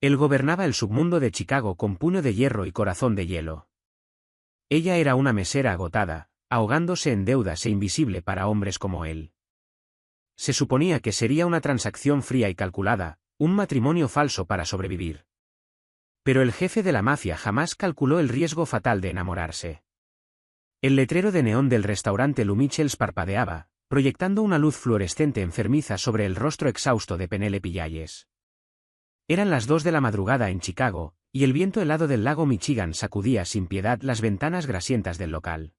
Él gobernaba el submundo de Chicago con puño de hierro y corazón de hielo. Ella era una mesera agotada, ahogándose en deudas e invisible para hombres como él. Se suponía que sería una transacción fría y calculada, un matrimonio falso para sobrevivir. Pero el jefe de la mafia jamás calculó el riesgo fatal de enamorarse. El letrero de neón del restaurante Lou Michels parpadeaba, proyectando una luz fluorescente enfermiza sobre el rostro exhausto de Penélope Yayes. Eran las 2 de la madrugada en Chicago, y el viento helado del lago Michigan sacudía sin piedad las ventanas grasientas del local.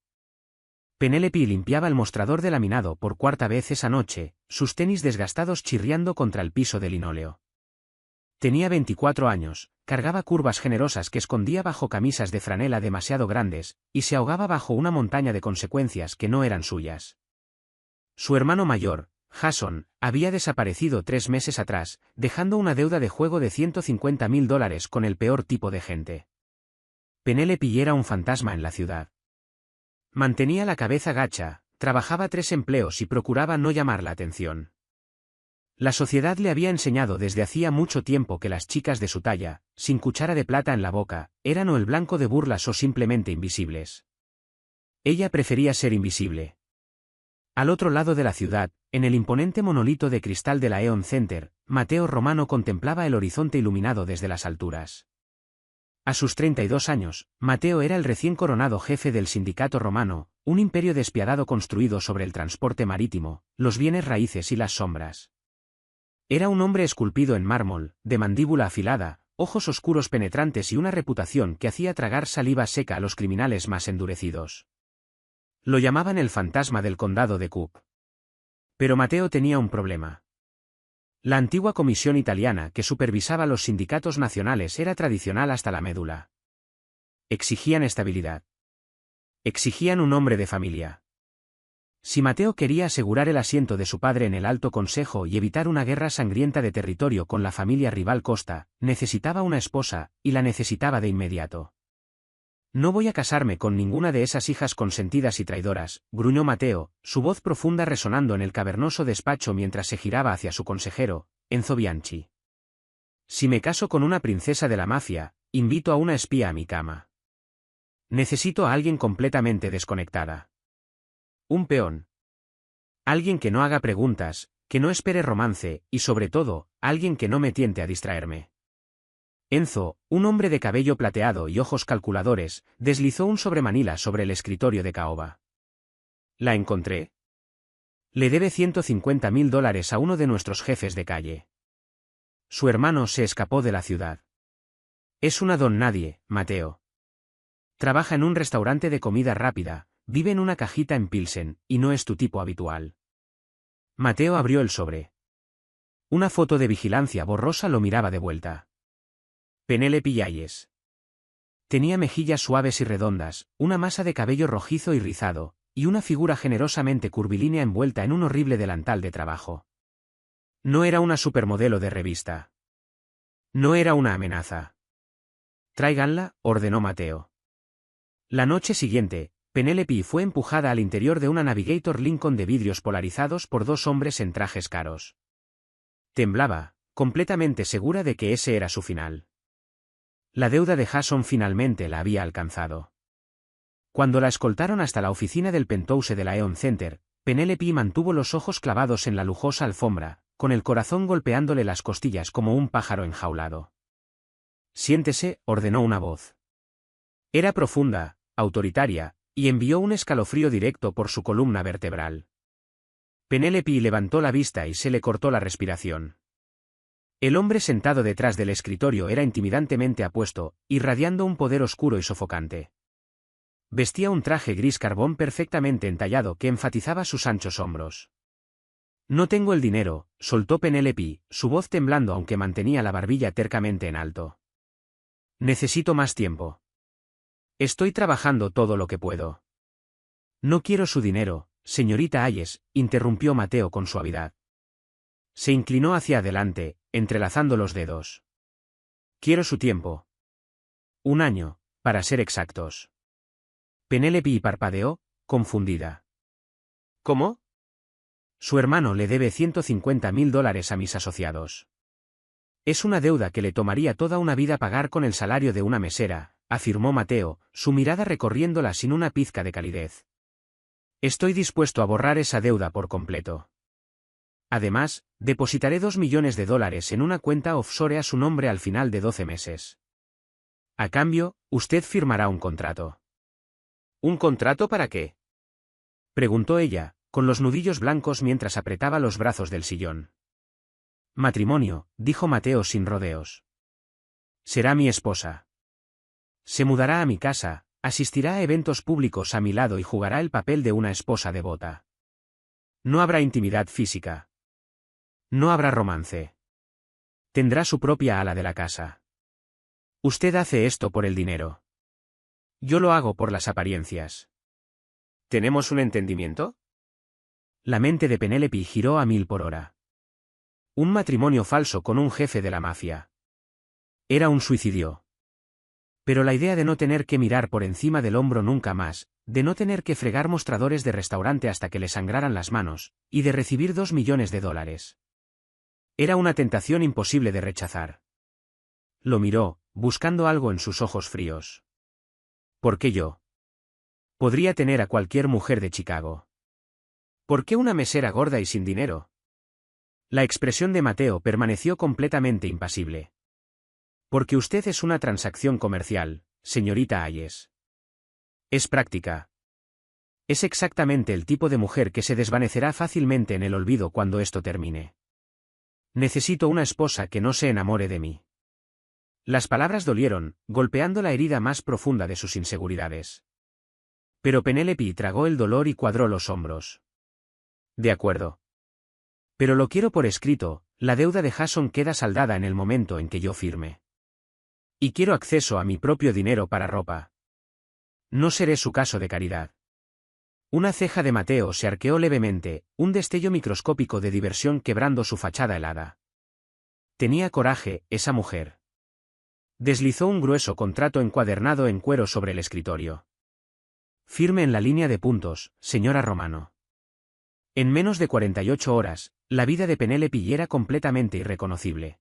Penélope limpiaba el mostrador de laminado por cuarta vez esa noche, sus tenis desgastados chirriando contra el piso de linóleo. Tenía 24 años, cargaba curvas generosas que escondía bajo camisas de franela demasiado grandes, y se ahogaba bajo una montaña de consecuencias que no eran suyas. Su hermano mayor, Jason, había desaparecido 3 meses atrás, dejando una deuda de juego de $150.000 con el peor tipo de gente. Penélope era un fantasma en la ciudad. Mantenía la cabeza gacha, trabajaba 3 empleos y procuraba no llamar la atención. La sociedad le había enseñado desde hacía mucho tiempo que las chicas de su talla, sin cuchara de plata en la boca, eran o el blanco de burlas o simplemente invisibles. Ella prefería ser invisible. Al otro lado de la ciudad, en el imponente monolito de cristal de la Eon Center, Mateo Romano contemplaba el horizonte iluminado desde las alturas. A sus 32 años, Mateo era el recién coronado jefe del Sindicato Romano, un imperio despiadado construido sobre el transporte marítimo, los bienes raíces y las sombras. Era un hombre esculpido en mármol, de mandíbula afilada, ojos oscuros penetrantes y una reputación que hacía tragar saliva seca a los criminales más endurecidos. Lo llamaban el fantasma del condado de Cook. Pero Mateo tenía un problema. La antigua comisión italiana que supervisaba los sindicatos nacionales era tradicional hasta la médula. Exigían estabilidad. Exigían un hombre de familia. Si Mateo quería asegurar el asiento de su padre en el Alto Consejo y evitar una guerra sangrienta de territorio con la familia rival Costa, necesitaba una esposa, y la necesitaba de inmediato. No voy a casarme con ninguna de esas hijas consentidas y traidoras, gruñó Mateo, su voz profunda resonando en el cavernoso despacho mientras se giraba hacia su consejero, Enzo Bianchi. Si me caso con una princesa de la mafia, invito a una espía a mi cama. Necesito a alguien completamente desconectada. Un peón. Alguien que no haga preguntas, que no espere romance, y sobre todo, alguien que no me tiente a distraerme. Enzo, un hombre de cabello plateado y ojos calculadores, deslizó un sobremanila sobre el escritorio de caoba. ¿La encontré? Le debe $150.000 a uno de nuestros jefes de calle. Su hermano se escapó de la ciudad. Es una don nadie, Mateo. Trabaja en un restaurante de comida rápida, vive en una cajita en Pilsen, y no es tu tipo habitual. Mateo abrió el sobre. Una foto de vigilancia borrosa lo miraba de vuelta. Penélope Yayes. Tenía mejillas suaves y redondas, una masa de cabello rojizo y rizado, y una figura generosamente curvilínea envuelta en un horrible delantal de trabajo. No era una supermodelo de revista. No era una amenaza. Tráiganla, ordenó Mateo. La noche siguiente, Penélope fue empujada al interior de una Navigator Lincoln de vidrios polarizados por 2 hombres en trajes caros. Temblaba, completamente segura de que ese era su final. La deuda de Jason finalmente la había alcanzado. Cuando la escoltaron hasta la oficina del penthouse de la Eon Center, Penélope mantuvo los ojos clavados en la lujosa alfombra, con el corazón golpeándole las costillas como un pájaro enjaulado. Siéntese, ordenó una voz. Era profunda, autoritaria, y envió un escalofrío directo por su columna vertebral. Penélope levantó la vista y se le cortó la respiración. El hombre sentado detrás del escritorio era intimidantemente apuesto, irradiando un poder oscuro y sofocante. Vestía un traje gris carbón perfectamente entallado que enfatizaba sus anchos hombros. No tengo el dinero, soltó Penélope, su voz temblando aunque mantenía la barbilla tercamente en alto. Necesito más tiempo. Estoy trabajando todo lo que puedo. No quiero su dinero, señorita Hayes, interrumpió Mateo con suavidad. Se inclinó hacia adelante, entrelazando los dedos. Quiero su tiempo. 1 año, para ser exactos. Penélope parpadeó, confundida. ¿Cómo? Su hermano le debe $150.000 a mis asociados. Es una deuda que le tomaría toda una vida pagar con el salario de una mesera, afirmó Mateo, su mirada recorriéndola sin una pizca de calidez. Estoy dispuesto a borrar esa deuda por completo. Además, depositaré $2 millones en una cuenta offshore a su nombre al final de 12 meses. A cambio, usted firmará un contrato. ¿Un contrato para qué?, preguntó ella, con los nudillos blancos mientras apretaba los brazos del sillón. Matrimonio, dijo Mateo sin rodeos. Será mi esposa. Se mudará a mi casa, asistirá a eventos públicos a mi lado y jugará el papel de una esposa devota. No habrá intimidad física. No habrá romance. Tendrá su propia ala de la casa. Usted hace esto por el dinero. Yo lo hago por las apariencias. ¿Tenemos un entendimiento? La mente de Penélope giró a 1000 por hora. Un matrimonio falso con un jefe de la mafia. Era un suicidio. Pero la idea de no tener que mirar por encima del hombro nunca más, de no tener que fregar mostradores de restaurante hasta que le sangraran las manos, y de recibir $2 millones. Era una tentación imposible de rechazar. Lo miró, buscando algo en sus ojos fríos. ¿Por qué yo? Podría tener a cualquier mujer de Chicago. ¿Por qué una mesera gorda y sin dinero? La expresión de Mateo permaneció completamente impasible. Porque usted es una transacción comercial, señorita Hayes. Es práctica. Es exactamente el tipo de mujer que se desvanecerá fácilmente en el olvido cuando esto termine. Necesito una esposa que no se enamore de mí. Las palabras dolieron, golpeando la herida más profunda de sus inseguridades. Pero Penélope tragó el dolor y cuadró los hombros. De acuerdo. Pero lo quiero por escrito, la deuda de Jason queda saldada en el momento en que yo firme. Y quiero acceso a mi propio dinero para ropa. No seré su caso de caridad. Una ceja de Mateo se arqueó levemente, un destello microscópico de diversión quebrando su fachada helada. Tenía coraje, esa mujer. Deslizó un grueso contrato encuadernado en cuero sobre el escritorio. Firme en la línea de puntos, señora Romano. En menos de 48 horas, la vida de Penélope era completamente irreconocible.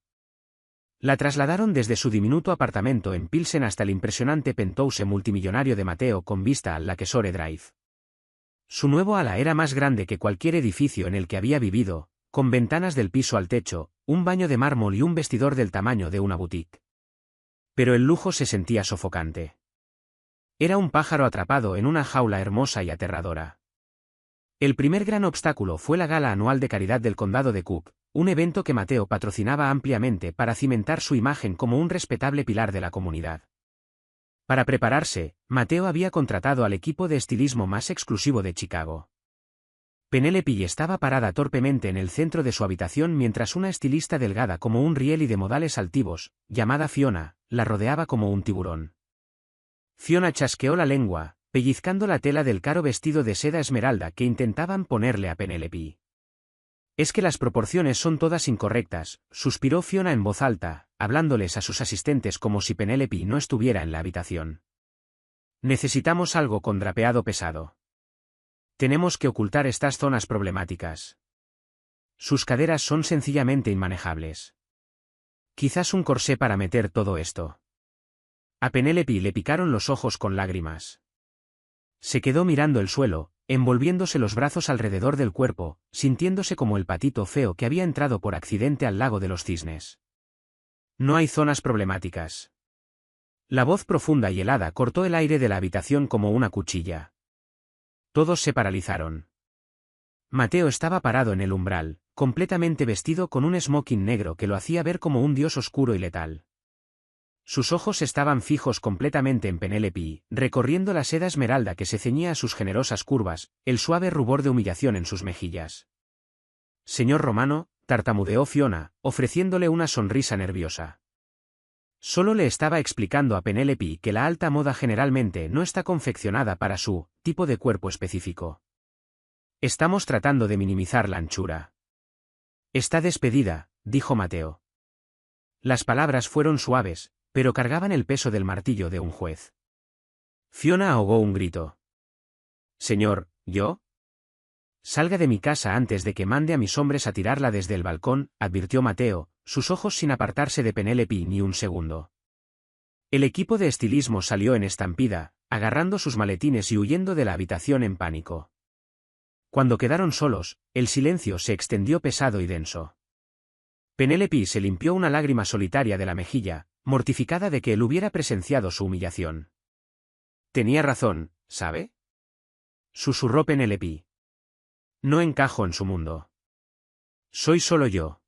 La trasladaron desde su diminuto apartamento en Pilsen hasta el impresionante penthouse multimillonario de Mateo con vista al Lakeshore Drive. Su nuevo ala era más grande que cualquier edificio en el que había vivido, con ventanas del piso al techo, un baño de mármol y un vestidor del tamaño de una boutique. Pero el lujo se sentía sofocante. Era un pájaro atrapado en una jaula hermosa y aterradora. El primer gran obstáculo fue la gala anual de caridad del condado de Cook, un evento que Mateo patrocinaba ampliamente para cimentar su imagen como un respetable pilar de la comunidad. Para prepararse, Mateo había contratado al equipo de estilismo más exclusivo de Chicago. Penélope estaba parada torpemente en el centro de su habitación mientras una estilista delgada como un riel y de modales altivos, llamada Fiona, la rodeaba como un tiburón. Fiona chasqueó la lengua, pellizcando la tela del caro vestido de seda esmeralda que intentaban ponerle a Penélope. Es que las proporciones son todas incorrectas, suspiró Fiona en voz alta, hablándoles a sus asistentes como si Penélope no estuviera en la habitación. Necesitamos algo con drapeado pesado. Tenemos que ocultar estas zonas problemáticas. Sus caderas son sencillamente inmanejables. Quizás un corsé para meter todo esto. A Penélope le picaron los ojos con lágrimas. Se quedó mirando el suelo, envolviéndose los brazos alrededor del cuerpo, sintiéndose como el patito feo que había entrado por accidente al lago de los cisnes. No hay zonas problemáticas. La voz profunda y helada cortó el aire de la habitación como una cuchilla. Todos se paralizaron. Mateo estaba parado en el umbral, completamente vestido con un smoking negro que lo hacía ver como un dios oscuro y letal. Sus ojos estaban fijos completamente en Penélope, recorriendo la seda esmeralda que se ceñía a sus generosas curvas, el suave rubor de humillación en sus mejillas. Señor Romano, tartamudeó Fiona, ofreciéndole una sonrisa nerviosa. Solo le estaba explicando a Penélope que la alta moda generalmente no está confeccionada para su tipo de cuerpo específico. Estamos tratando de minimizar la anchura. Está despedida, dijo Mateo. Las palabras fueron suaves, pero cargaban el peso del martillo de un juez. Fiona ahogó un grito. Señor, ¿yo? Salga de mi casa antes de que mande a mis hombres a tirarla desde el balcón, advirtió Mateo, sus ojos sin apartarse de Penélope ni un segundo. El equipo de estilismo salió en estampida, agarrando sus maletines y huyendo de la habitación en pánico. Cuando quedaron solos, el silencio se extendió pesado y denso. Penélope se limpió una lágrima solitaria de la mejilla, mortificada de que él hubiera presenciado su humillación. Tenía razón, ¿sabe? Susurró Penélope. No encajo en su mundo. Soy solo yo.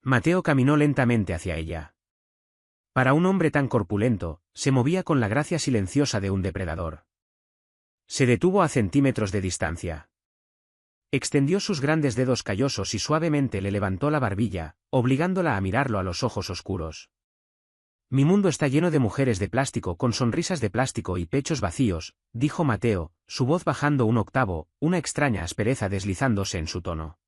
Mateo caminó lentamente hacia ella. Para un hombre tan corpulento, se movía con la gracia silenciosa de un depredador. Se detuvo a centímetros de distancia. Extendió sus grandes dedos callosos y suavemente le levantó la barbilla, obligándola a mirarlo a los ojos oscuros. Mi mundo está lleno de mujeres de plástico con sonrisas de plástico y pechos vacíos, dijo Mateo, su voz bajando un octavo, una extraña aspereza deslizándose en su tono.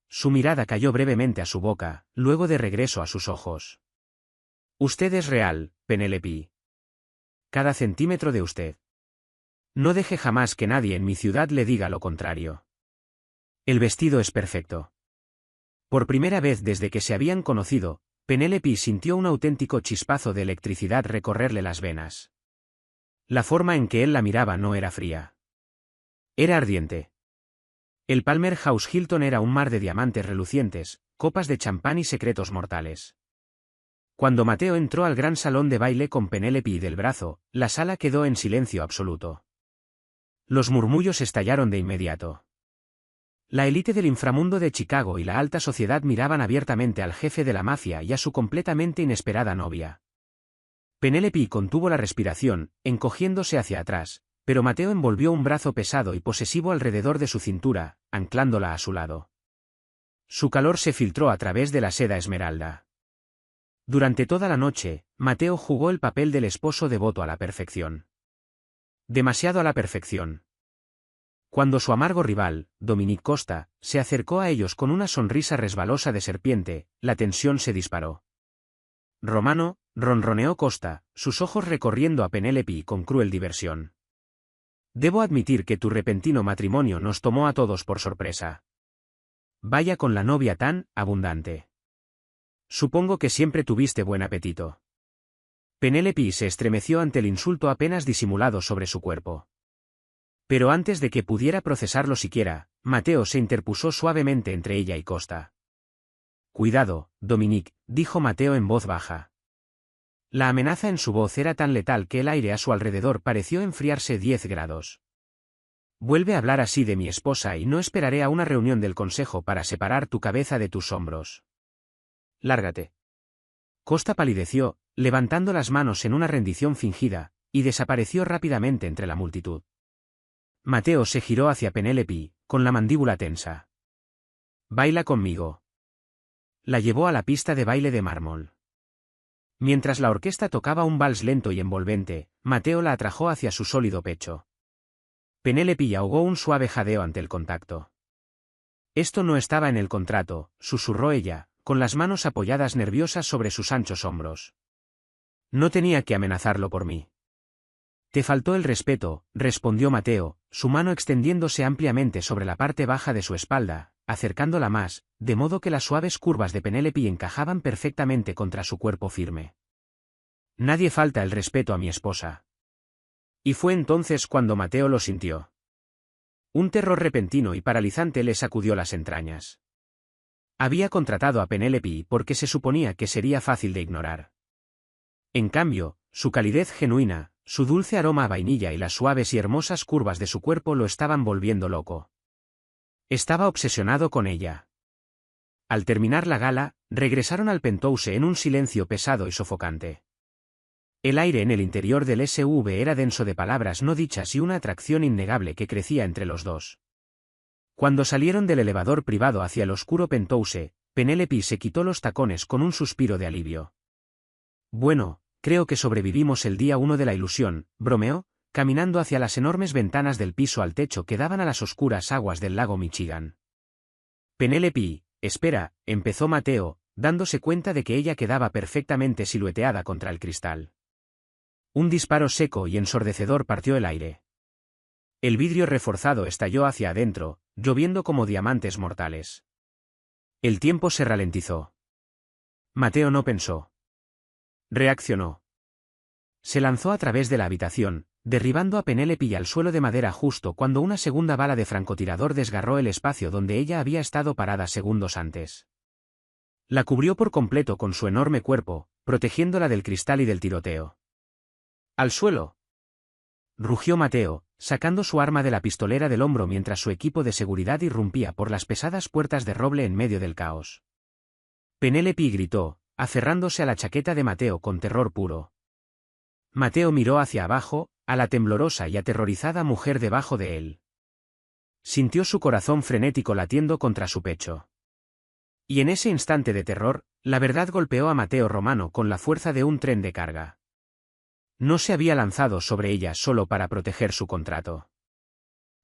Su mirada cayó brevemente a su boca, luego de regreso a sus ojos. Usted es real, Penélope. Cada centímetro de usted. No deje jamás que nadie en mi ciudad le diga lo contrario. El vestido es perfecto. Por primera vez desde que se habían conocido, Penélope sintió un auténtico chispazo de electricidad recorrerle las venas. La forma en que él la miraba no era fría. Era ardiente. El Palmer House Hilton era un mar de diamantes relucientes, copas de champán y secretos mortales. Cuando Mateo entró al gran salón de baile con Penélope del brazo, la sala quedó en silencio absoluto. Los murmullos estallaron de inmediato. La élite del inframundo de Chicago y la alta sociedad miraban abiertamente al jefe de la mafia y a su completamente inesperada novia. Penélope contuvo la respiración, encogiéndose hacia atrás, pero Mateo envolvió un brazo pesado y posesivo alrededor de su cintura, anclándola a su lado. Su calor se filtró a través de la seda esmeralda. Durante toda la noche, Mateo jugó el papel del esposo devoto a la perfección. Demasiado a la perfección. Cuando su amargo rival, Dominic Costa, se acercó a ellos con una sonrisa resbalosa de serpiente, la tensión se disparó. Romano, ronroneó Costa, sus ojos recorriendo a Penélope con cruel diversión. Debo admitir que tu repentino matrimonio nos tomó a todos por sorpresa. Vaya con la novia tan abundante. Supongo que siempre tuviste buen apetito. Penélope se estremeció ante el insulto apenas disimulado sobre su cuerpo. Pero antes de que pudiera procesarlo siquiera, Mateo se interpuso suavemente entre ella y Costa. Cuidado, Dominic, dijo Mateo en voz baja. La amenaza en su voz era tan letal que el aire a su alrededor pareció enfriarse 10 grados. Vuelve a hablar así de mi esposa y no esperaré a una reunión del consejo para separar tu cabeza de tus hombros. Lárgate. Costa palideció, levantando las manos en una rendición fingida, y desapareció rápidamente entre la multitud. Mateo se giró hacia Penélope, con la mandíbula tensa. Baila conmigo. La llevó a la pista de baile de mármol. Mientras la orquesta tocaba un vals lento y envolvente, Mateo la atrajo hacia su sólido pecho. Penélope ahogó un suave jadeo ante el contacto. Esto no estaba en el contrato, susurró ella, con las manos apoyadas nerviosas sobre sus anchos hombros. No tenía que amenazarlo por mí. Te faltó el respeto, respondió Mateo, su mano extendiéndose ampliamente sobre la parte baja de su espalda, acercándola más, de modo que las suaves curvas de Penélope encajaban perfectamente contra su cuerpo firme. Nadie falta el respeto a mi esposa. Y fue entonces cuando Mateo lo sintió. Un terror repentino y paralizante le sacudió las entrañas. Había contratado a Penélope porque se suponía que sería fácil de ignorar. En cambio, su calidez genuina, su dulce aroma a vainilla y las suaves y hermosas curvas de su cuerpo lo estaban volviendo loco. Estaba obsesionado con ella. Al terminar la gala, regresaron al penthouse en un silencio pesado y sofocante. El aire en el interior del SUV era denso de palabras no dichas y una atracción innegable que crecía entre los dos. Cuando salieron del elevador privado hacia el oscuro penthouse, Penélope se quitó los tacones con un suspiro de alivio. Bueno, creo que sobrevivimos el día 1 de la ilusión, bromeó, caminando hacia las enormes ventanas del piso al techo que daban a las oscuras aguas del lago Michigan. Penélope, espera, empezó Mateo, dándose cuenta de que ella quedaba perfectamente silueteada contra el cristal. Un disparo seco y ensordecedor partió el aire. El vidrio reforzado estalló hacia adentro, lloviendo como diamantes mortales. El tiempo se ralentizó. Mateo no pensó. Reaccionó. Se lanzó a través de la habitación, derribando a Penélope al suelo de madera justo cuando una segunda bala de francotirador desgarró el espacio donde ella había estado parada segundos antes. La cubrió por completo con su enorme cuerpo, protegiéndola del cristal y del tiroteo. ¡Al suelo!, rugió Mateo, sacando su arma de la pistolera del hombro mientras su equipo de seguridad irrumpía por las pesadas puertas de roble en medio del caos. Penélope gritó, aferrándose a la chaqueta de Mateo con terror puro. Mateo miró hacia abajo, a la temblorosa y aterrorizada mujer debajo de él. Sintió su corazón frenético latiendo contra su pecho. Y en ese instante de terror, la verdad golpeó a Mateo Romano con la fuerza de un tren de carga. No se había lanzado sobre ella solo para proteger su contrato.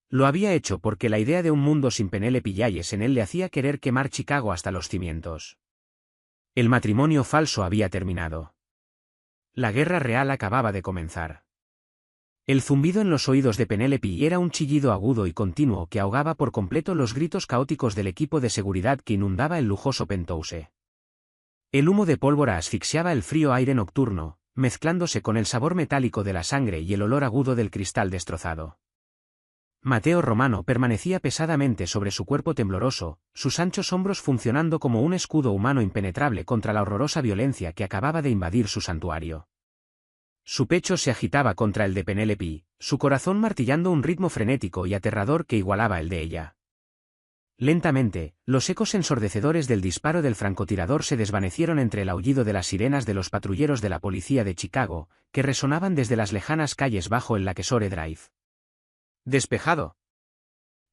Lo había hecho porque la idea de un mundo sin Penélope Yáñez en él le hacía querer quemar Chicago hasta los cimientos. El matrimonio falso había terminado. La guerra real acababa de comenzar. El zumbido en los oídos de Penélope era un chillido agudo y continuo que ahogaba por completo los gritos caóticos del equipo de seguridad que inundaba el lujoso penthouse. El humo de pólvora asfixiaba el frío aire nocturno, mezclándose con el sabor metálico de la sangre y el olor agudo del cristal destrozado. Mateo Romano permanecía pesadamente sobre su cuerpo tembloroso, sus anchos hombros funcionando como un escudo humano impenetrable contra la horrorosa violencia que acababa de invadir su santuario. Su pecho se agitaba contra el de Penélope, su corazón martillando un ritmo frenético y aterrador que igualaba el de ella. Lentamente, los ecos ensordecedores del disparo del francotirador se desvanecieron entre el aullido de las sirenas de los patrulleros de la policía de Chicago, que resonaban desde las lejanas calles bajo el Lakeshore Drive. «¡Despejado!»,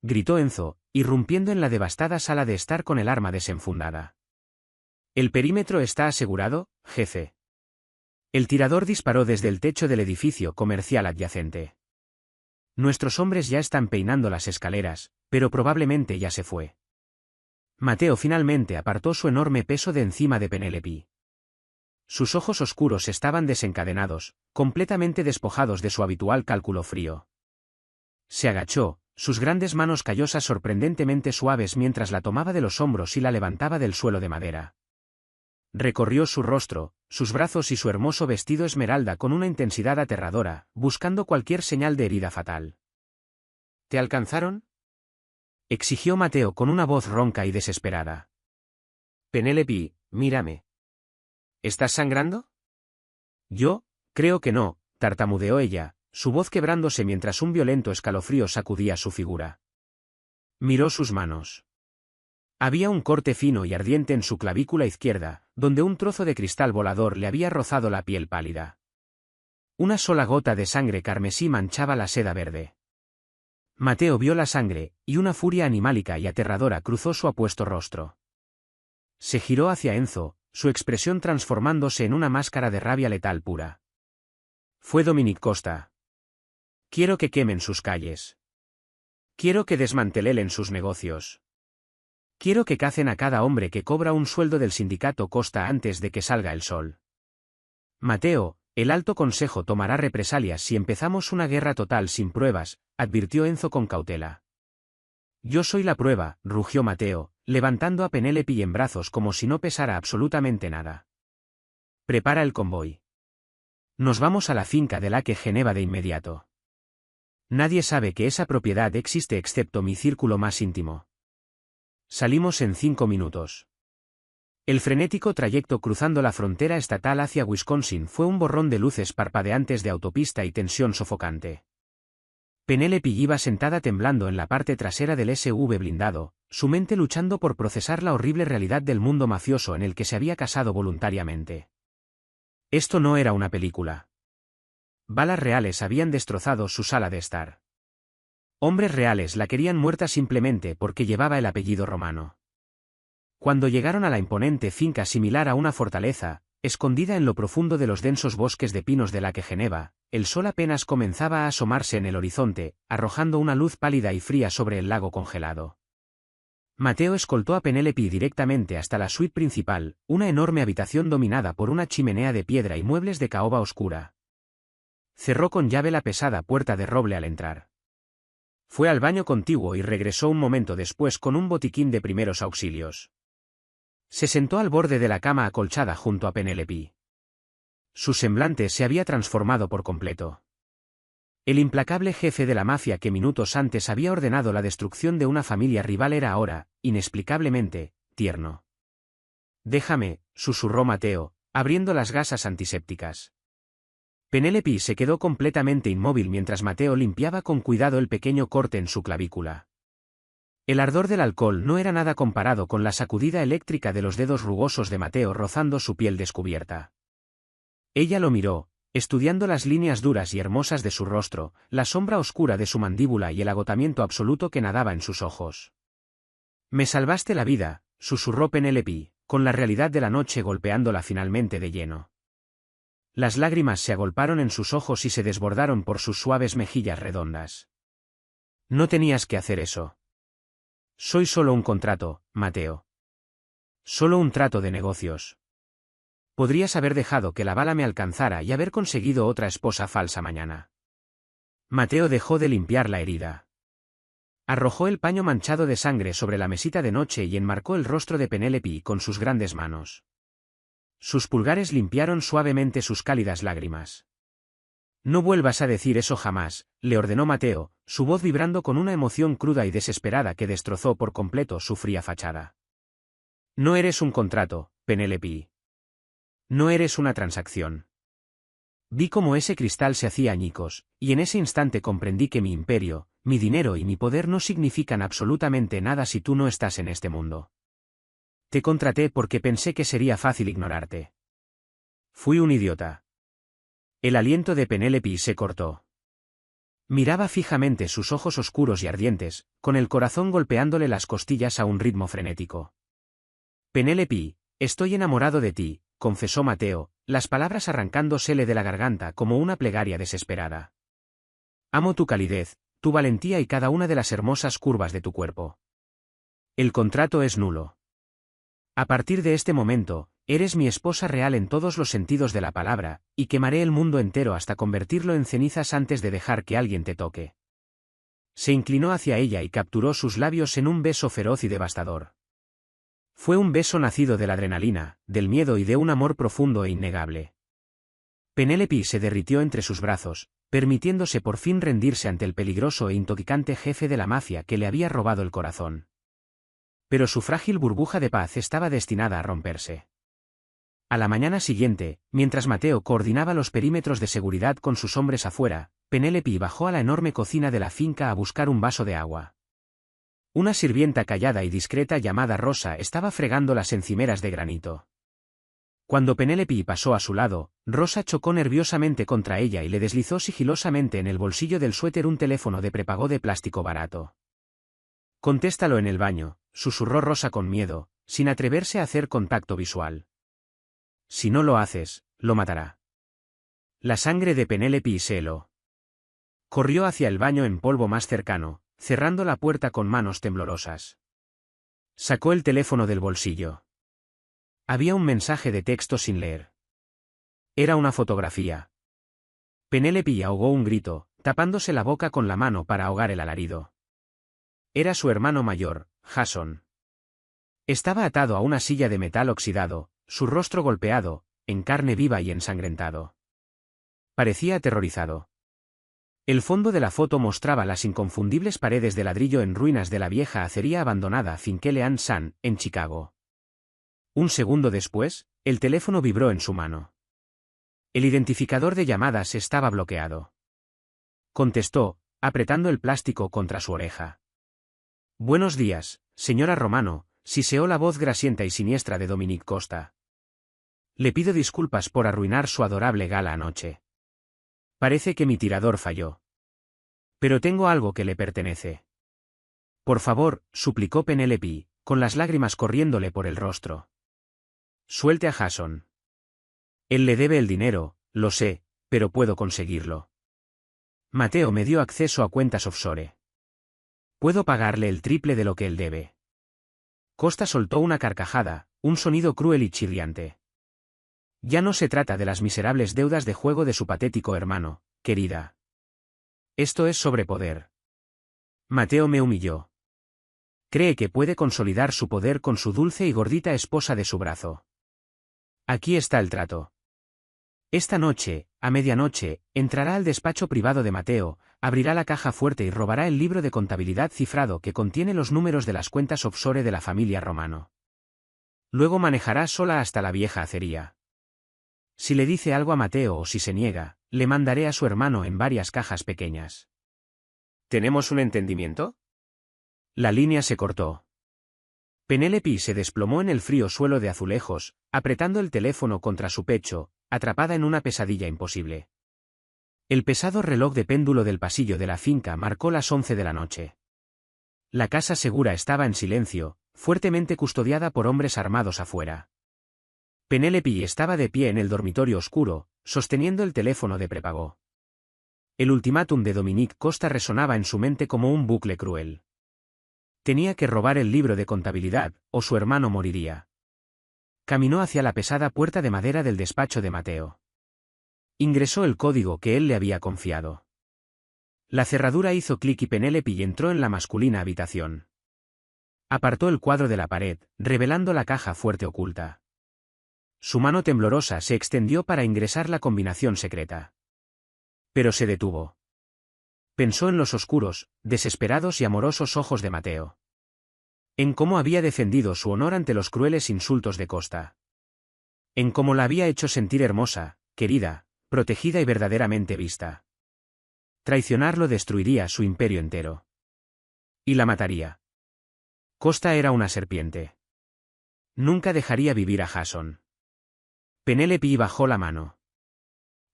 gritó Enzo, irrumpiendo en la devastada sala de estar con el arma desenfundada. «¿El perímetro está asegurado, jefe?». El tirador disparó desde el techo del edificio comercial adyacente. «Nuestros hombres ya están peinando las escaleras, pero probablemente ya se fue». Mateo finalmente apartó su enorme peso de encima de Penélope. Sus ojos oscuros estaban desencadenados, completamente despojados de su habitual cálculo frío. Se agachó, sus grandes manos callosas sorprendentemente suaves mientras la tomaba de los hombros y la levantaba del suelo de madera. Recorrió su rostro, sus brazos y su hermoso vestido esmeralda con una intensidad aterradora, buscando cualquier señal de herida fatal. «¿Te alcanzaron?», exigió Mateo con una voz ronca y desesperada. «Penélope, mírame. ¿Estás sangrando?». «Yo, creo que no», tartamudeó ella, su voz quebrándose mientras un violento escalofrío sacudía su figura. Miró sus manos. Había un corte fino y ardiente en su clavícula izquierda, donde un trozo de cristal volador le había rozado la piel pálida. Una sola gota de sangre carmesí manchaba la seda verde. Mateo vio la sangre, y una furia animálica y aterradora cruzó su apuesto rostro. Se giró hacia Enzo, su expresión transformándose en una máscara de rabia letal pura. «Fue Dominic Costa. Quiero que quemen sus calles. Quiero que desmantelen sus negocios. Quiero que cacen a cada hombre que cobra un sueldo del sindicato Costa antes de que salga el sol. Mateo, el Alto Consejo tomará represalias si empezamos una guerra total sin pruebas», advirtió Enzo con cautela. «Yo soy la prueba», rugió Mateo, levantando a Penélope en brazos como si no pesara absolutamente nada. «Prepara el convoy. Nos vamos a la finca de Lake Geneva de inmediato. Nadie sabe que esa propiedad existe excepto mi círculo más íntimo. Salimos en 5 minutos». El frenético trayecto cruzando la frontera estatal hacia Wisconsin fue un borrón de luces parpadeantes de autopista y tensión sofocante. Penélope iba sentada temblando en la parte trasera del SUV blindado, su mente luchando por procesar la horrible realidad del mundo mafioso en el que se había casado voluntariamente. Esto no era una película. Balas reales habían destrozado su sala de estar. Hombres reales la querían muerta simplemente porque llevaba el apellido Romano. Cuando llegaron a la imponente finca similar a una fortaleza, escondida en lo profundo de los densos bosques de pinos de Lake Geneva, el sol apenas comenzaba a asomarse en el horizonte, arrojando una luz pálida y fría sobre el lago congelado. Mateo escoltó a Penélope directamente hasta la suite principal, una enorme habitación dominada por una chimenea de piedra y muebles de caoba oscura. Cerró con llave la pesada puerta de roble al entrar. Fue al baño contiguo y regresó un momento después con un botiquín de primeros auxilios. Se sentó al borde de la cama acolchada junto a Penélope. Su semblante se había transformado por completo. El implacable jefe de la mafia que minutos antes había ordenado la destrucción de una familia rival era ahora, inexplicablemente, tierno. «Déjame», susurró Mateo, abriendo las gasas antisépticas. Penélope se quedó completamente inmóvil mientras Mateo limpiaba con cuidado el pequeño corte en su clavícula. El ardor del alcohol no era nada comparado con la sacudida eléctrica de los dedos rugosos de Mateo rozando su piel descubierta. Ella lo miró, estudiando las líneas duras y hermosas de su rostro, la sombra oscura de su mandíbula y el agotamiento absoluto que nadaba en sus ojos. «Me salvaste la vida», susurró Penélope, con la realidad de la noche golpeándola finalmente de lleno. Las lágrimas se agolparon en sus ojos y se desbordaron por sus suaves mejillas redondas. «No tenías que hacer eso. Soy solo un contrato, Mateo. Solo un trato de negocios. Podrías haber dejado que la bala me alcanzara y haber conseguido otra esposa falsa mañana». Mateo dejó de limpiar la herida. Arrojó el paño manchado de sangre sobre la mesita de noche y enmarcó el rostro de Penélope con sus grandes manos. Sus pulgares limpiaron suavemente sus cálidas lágrimas. «No vuelvas a decir eso jamás», le ordenó Mateo, su voz vibrando con una emoción cruda y desesperada que destrozó por completo su fría fachada. «No eres un contrato, Penélope. No eres una transacción». Vi cómo ese cristal se hacía añicos, y en ese instante comprendí que mi imperio, mi dinero y mi poder no significan absolutamente nada si tú no estás en este mundo. Te contraté porque pensé que sería fácil ignorarte. Fui un idiota. El aliento de Penélope se cortó. Miraba fijamente sus ojos oscuros y ardientes, con el corazón golpeándole las costillas a un ritmo frenético. «Penélope, estoy enamorado de ti», confesó Mateo, las palabras arrancándosele de la garganta como una plegaria desesperada. «Amo tu calidez, tu valentía y cada una de las hermosas curvas de tu cuerpo. El contrato es nulo. A partir de este momento, eres mi esposa real en todos los sentidos de la palabra, y quemaré el mundo entero hasta convertirlo en cenizas antes de dejar que alguien te toque». Se inclinó hacia ella y capturó sus labios en un beso feroz y devastador. Fue un beso nacido de la adrenalina, del miedo y de un amor profundo e innegable. Penélope se derritió entre sus brazos, permitiéndose por fin rendirse ante el peligroso e intoxicante jefe de la mafia que le había robado el corazón. Pero su frágil burbuja de paz estaba destinada a romperse. A la mañana siguiente, mientras Mateo coordinaba los perímetros de seguridad con sus hombres afuera, Penélope bajó a la enorme cocina de la finca a buscar un vaso de agua. Una sirvienta callada y discreta llamada Rosa estaba fregando las encimeras de granito. Cuando Penélope pasó a su lado, Rosa chocó nerviosamente contra ella y le deslizó sigilosamente en el bolsillo del suéter un teléfono de prepago de plástico barato. «Contéstalo en el baño», susurró Rosa con miedo, sin atreverse a hacer contacto visual. «Si no lo haces, lo matará». La sangre de Penélope se heló. Corrió hacia el baño en polvo más cercano, cerrando la puerta con manos temblorosas. Sacó el teléfono del bolsillo. Había un mensaje de texto sin leer. Era una fotografía. Penélope ahogó un grito, tapándose la boca con la mano para ahogar el alarido. Era su hermano mayor, Jason. Estaba atado a una silla de metal oxidado, su rostro golpeado, en carne viva y ensangrentado. Parecía aterrorizado. El fondo de la foto mostraba las inconfundibles paredes de ladrillo en ruinas de la vieja acería abandonada Finkelean San, en Chicago. Un segundo después, el teléfono vibró en su mano. El identificador de llamadas estaba bloqueado. Contestó, apretando el plástico contra su oreja. «Buenos días, señora Romano», siseó la voz grasienta y siniestra de Dominic Costa. «Le pido disculpas por arruinar su adorable gala anoche. Parece que mi tirador falló. Pero tengo algo que le pertenece». «Por favor», suplicó Penélope, con las lágrimas corriéndole por el rostro. «Suelte a Jason. Él le debe el dinero, lo sé, pero puedo conseguirlo. Mateo me dio acceso a cuentas offshore. Puedo pagarle el triple de lo que él debe». Costa soltó una carcajada, un sonido cruel y chirriante. «Ya no se trata de las miserables deudas de juego de su patético hermano, querida. Esto es sobre poder». Mateo me humilló. Cree que puede consolidar su poder con su dulce y gordita esposa de su brazo. Aquí está el trato. Esta noche, a medianoche, entrará al despacho privado de Mateo, abrirá la caja fuerte y robará el libro de contabilidad cifrado que contiene los números de las cuentas offshore de la familia Romano. Luego manejará sola hasta la vieja acería. Si le dice algo a Mateo o si se niega, le mandaré a su hermano en varias cajas pequeñas. ¿Tenemos un entendimiento? La línea se cortó. Penélope se desplomó en el frío suelo de azulejos, apretando el teléfono contra su pecho, atrapada en una pesadilla imposible. El pesado reloj de péndulo del pasillo de la finca marcó las 11 de la noche. La casa segura estaba en silencio, fuertemente custodiada por hombres armados afuera. Penélope estaba de pie en el dormitorio oscuro, sosteniendo el teléfono de prepago. El ultimátum de Dominique Costa resonaba en su mente como un bucle cruel. Tenía que robar el libro de contabilidad, o su hermano moriría. Caminó hacia la pesada puerta de madera del despacho de Mateo. Ingresó el código que él le había confiado. La cerradura hizo clic y Penélope entró en la masculina habitación. Apartó el cuadro de la pared, revelando la caja fuerte oculta. Su mano temblorosa se extendió para ingresar la combinación secreta. Pero se detuvo. Pensó en los oscuros, desesperados y amorosos ojos de Mateo. En cómo había defendido su honor ante los crueles insultos de Costa. En cómo la había hecho sentir hermosa, querida, protegida y verdaderamente vista. Traicionarlo destruiría su imperio entero. Y la mataría. Costa era una serpiente. Nunca dejaría vivir a Jason. Penélope bajó la mano.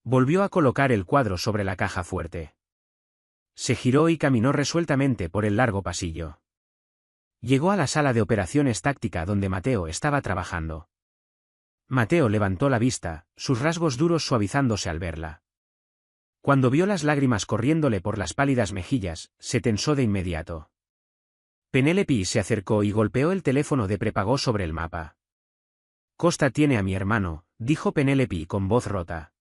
Volvió a colocar el cuadro sobre la caja fuerte. Se giró y caminó resueltamente por el largo pasillo. Llegó a la sala de operaciones táctica donde Mateo estaba trabajando. Mateo levantó la vista, sus rasgos duros suavizándose al verla. Cuando vio las lágrimas corriéndole por las pálidas mejillas, se tensó de inmediato. Penélope se acercó y golpeó el teléfono de prepago sobre el mapa. Costa tiene a mi hermano, dijo Penélope con voz rota.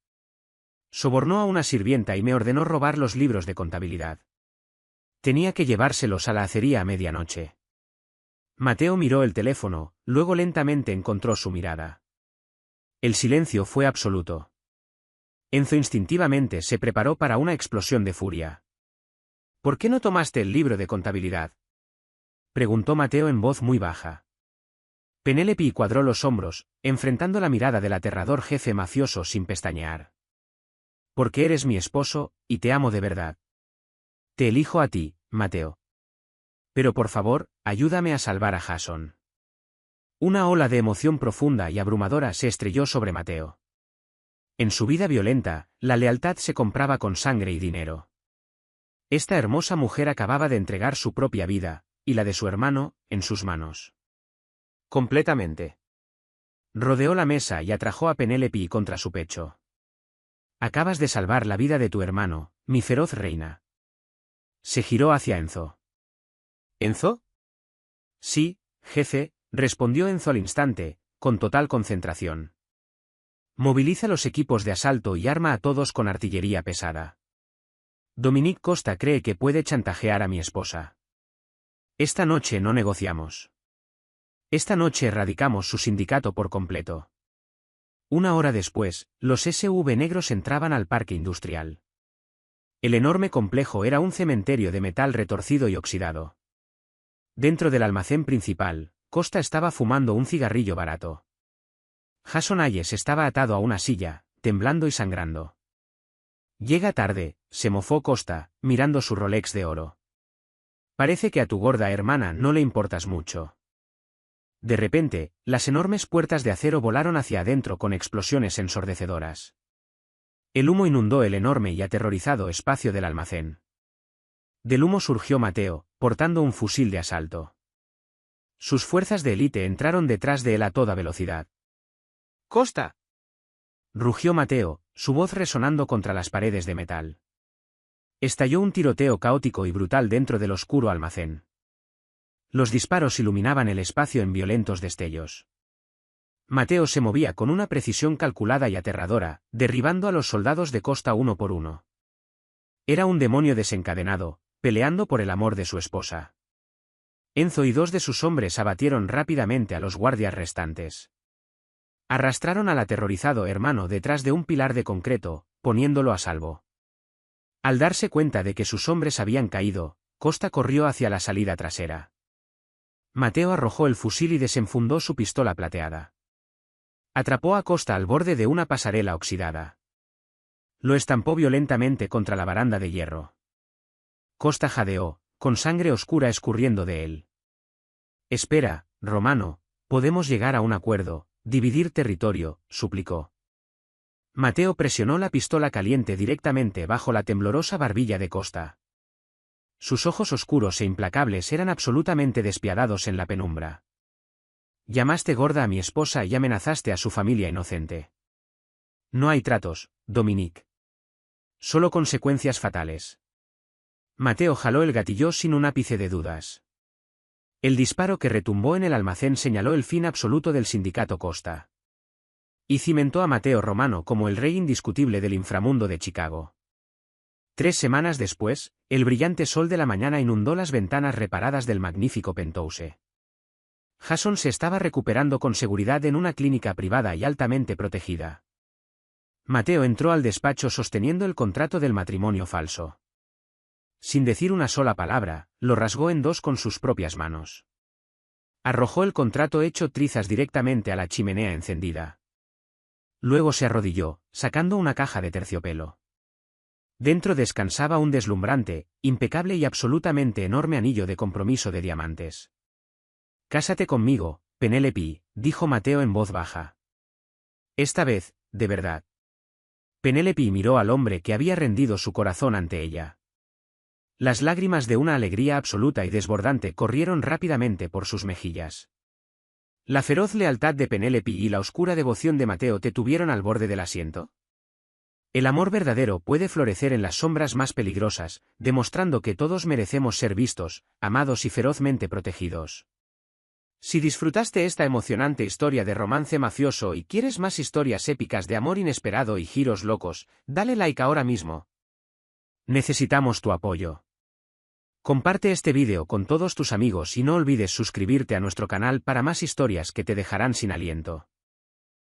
Sobornó a una sirvienta y me ordenó robar los libros de contabilidad. Tenía que llevárselos a la acería a medianoche. Mateo miró el teléfono, luego lentamente encontró su mirada. El silencio fue absoluto. Enzo instintivamente se preparó para una explosión de furia. ¿Por qué no tomaste el libro de contabilidad?, preguntó Mateo en voz muy baja. Penélope cuadró los hombros, enfrentando la mirada del aterrador jefe mafioso sin pestañear. Porque eres mi esposo, y te amo de verdad. Te elijo a ti, Mateo. Pero por favor, ayúdame a salvar a Jason. Una ola de emoción profunda y abrumadora se estrelló sobre Mateo. En su vida violenta, la lealtad se compraba con sangre y dinero. Esta hermosa mujer acababa de entregar su propia vida, y la de su hermano, en sus manos. Completamente. Rodeó la mesa y atrajo a Penélope contra su pecho. Acabas de salvar la vida de tu hermano, mi feroz reina. Se giró hacia Enzo. ¿Enzo? Sí, jefe, respondió Enzo al instante, con total concentración. Moviliza los equipos de asalto y arma a todos con artillería pesada. Dominique Costa cree que puede chantajear a mi esposa. Esta noche no negociamos. Esta noche erradicamos su sindicato por completo. Una hora después, los SUV negros entraban al parque industrial. El enorme complejo era un cementerio de metal retorcido y oxidado. Dentro del almacén principal, Costa estaba fumando un cigarrillo barato. Jason Hayes estaba atado a una silla, temblando y sangrando. Llega tarde, se mofó Costa, mirando su Rolex de oro. Parece que a tu gorda hermana no le importas mucho. De repente, las enormes puertas de acero volaron hacia adentro con explosiones ensordecedoras. El humo inundó el enorme y aterrorizado espacio del almacén. Del humo surgió Mateo, portando un fusil de asalto. Sus fuerzas de élite entraron detrás de él a toda velocidad. ¡Costa!, rugió Mateo, su voz resonando contra las paredes de metal. Estalló un tiroteo caótico y brutal dentro del oscuro almacén. Los disparos iluminaban el espacio en violentos destellos. Mateo se movía con una precisión calculada y aterradora, derribando a los soldados de Costa uno por uno. Era un demonio desencadenado, peleando por el amor de su esposa. Enzo y 2 de sus hombres abatieron rápidamente a los guardias restantes. Arrastraron al aterrorizado hermano detrás de un pilar de concreto, poniéndolo a salvo. Al darse cuenta de que sus hombres habían caído, Costa corrió hacia la salida trasera. Mateo arrojó el fusil y desenfundó su pistola plateada. Atrapó a Costa al borde de una pasarela oxidada. Lo estampó violentamente contra la baranda de hierro. Costa jadeó, con sangre oscura escurriendo de él. «Espera, Romano, podemos llegar a un acuerdo, dividir territorio», suplicó. Mateo presionó la pistola caliente directamente bajo la temblorosa barbilla de Costa. Sus ojos oscuros e implacables eran absolutamente despiadados en la penumbra. «Llamaste gorda a mi esposa y amenazaste a su familia inocente. No hay tratos, Dominique. Solo consecuencias fatales». Mateo jaló el gatillo sin un ápice de dudas. El disparo que retumbó en el almacén señaló el fin absoluto del sindicato Costa. Y cimentó a Mateo Romano como el rey indiscutible del inframundo de Chicago. 3 semanas después, el brillante sol de la mañana inundó las ventanas reparadas del magnífico penthouse. Jason se estaba recuperando con seguridad en una clínica privada y altamente protegida. Mateo entró al despacho sosteniendo el contrato del matrimonio falso. Sin decir una sola palabra, lo rasgó en 2 con sus propias manos. Arrojó el contrato hecho trizas directamente a la chimenea encendida. Luego se arrodilló, sacando una caja de terciopelo. Dentro descansaba un deslumbrante, impecable y absolutamente enorme anillo de compromiso de diamantes. «Cásate conmigo, Penélope», dijo Mateo en voz baja. Esta vez, de verdad. Penélope miró al hombre que había rendido su corazón ante ella. Las lágrimas de una alegría absoluta y desbordante corrieron rápidamente por sus mejillas. La feroz lealtad de Penélope y la oscura devoción de Mateo te tuvieron al borde del asiento. El amor verdadero puede florecer en las sombras más peligrosas, demostrando que todos merecemos ser vistos, amados y ferozmente protegidos. Si disfrutaste esta emocionante historia de romance mafioso y quieres más historias épicas de amor inesperado y giros locos, dale like ahora mismo. Necesitamos tu apoyo. Comparte este vídeo con todos tus amigos y no olvides suscribirte a nuestro canal para más historias que te dejarán sin aliento.